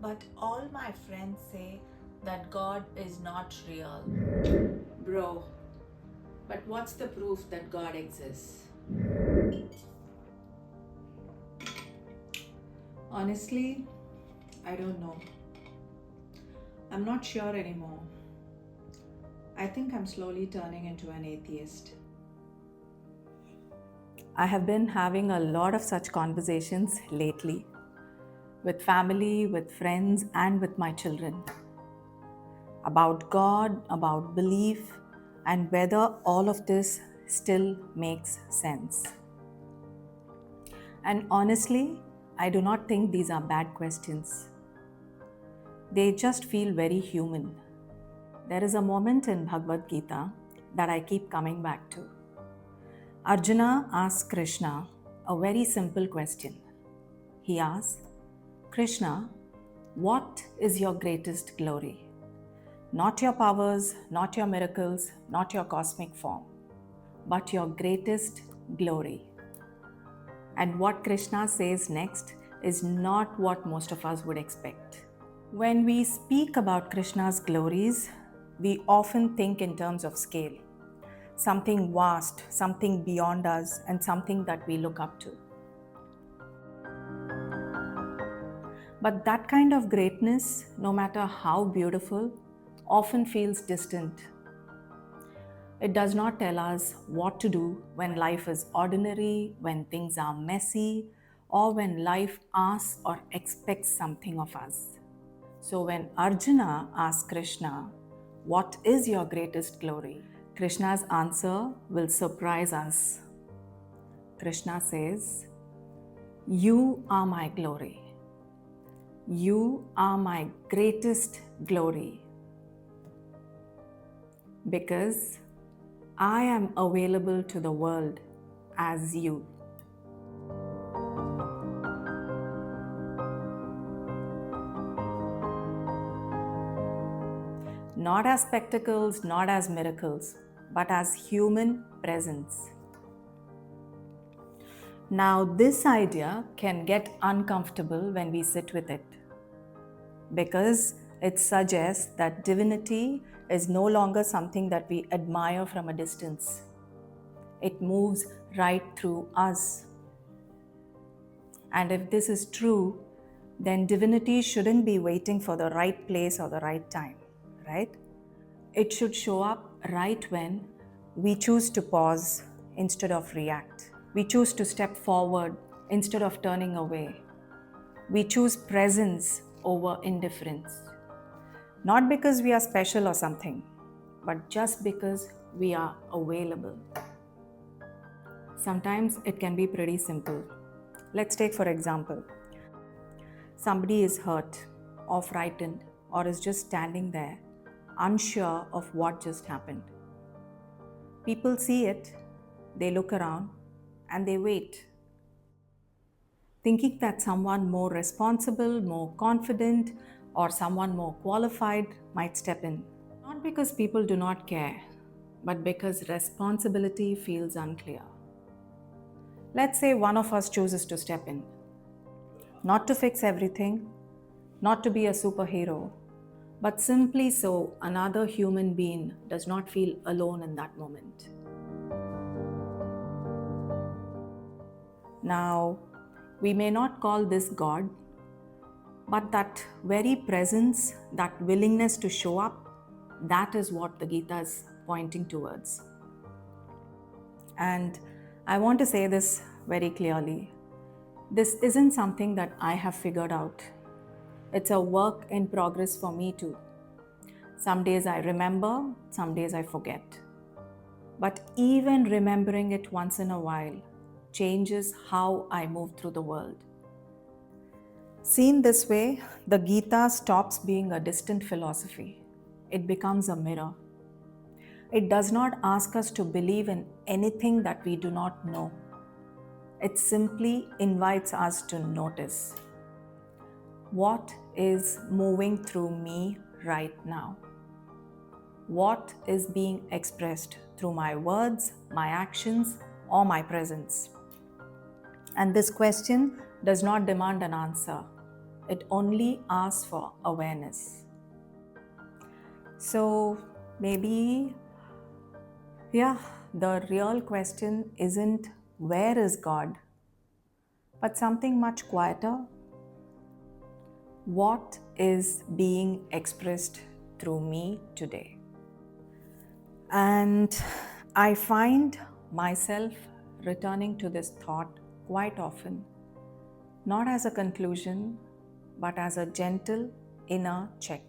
But all my friends say that God is not real. Bro, but what's the proof that God exists? Honestly, I don't know. I'm not sure anymore. I think I'm slowly turning into an atheist. I have been having a lot of such conversations lately with family, with friends, and with my children about God, about belief, and whether all of this still makes sense. And honestly, I do not think these are bad questions. They just feel very human. There is a moment in Bhagavad Gita that I keep coming back to. Arjuna asks Krishna a very simple question. He asks, Krishna, what is your greatest glory? Not your powers, not your miracles, not your cosmic form, but your greatest glory. And what Krishna says next is not what most of us would expect. When we speak about Krishna's glories, we often think in terms of scale. Something vast, something beyond us, and something that we look up to. But that kind of greatness, no matter how beautiful, often feels distant. It does not tell us what to do when life is ordinary, when things are messy, or when life asks or expects something of us. So when Arjuna asks Krishna, what is your greatest glory? Krishna's answer will surprise us. Krishna says, you are my glory. You are my greatest glory. Because I am available to the world as you. Not as spectacles, not as miracles, but as human presence. Now, this idea can get uncomfortable when we sit with it, because it suggests that divinity is no longer something that we admire from a distance. It moves right through us. And if this is true, then divinity shouldn't be waiting for the right place or the right time, right? It should show up right when we choose to pause instead of react. We choose to step forward instead of turning away. We choose presence over indifference. Not because we are special or something, but just because we are available. Sometimes it can be pretty simple. Let's take for example, somebody is hurt or frightened or is just standing there, unsure of what just happened. People see it, they look around, and they wait, thinking that someone more responsible, more confident, or someone more qualified might step in. Not because people do not care, but because responsibility feels unclear. Let's say one of us chooses to step in. Not to fix everything, not to be a superhero, but simply so another human being does not feel alone in that moment. Now, we may not call this God, but that very presence, that willingness to show up, that is what the Gita is pointing towards. And I want to say this very clearly. This isn't something that I have figured out. It's a work in progress for me too. Some days I remember, some days I forget. But even remembering it once in a while changes how I move through the world. Seen this way, the Gita stops being a distant philosophy. It becomes a mirror. It does not ask us to believe in anything that we do not know. It simply invites us to notice. What is moving through me right now? What is being expressed through my words, my actions, or my presence? And this question does not demand an answer. It only asks for awareness. So maybe, the real question isn't where is God, but something much quieter. What is being expressed through me today? And I find myself returning to this thought quite often, not as a conclusion, but as a gentle inner check.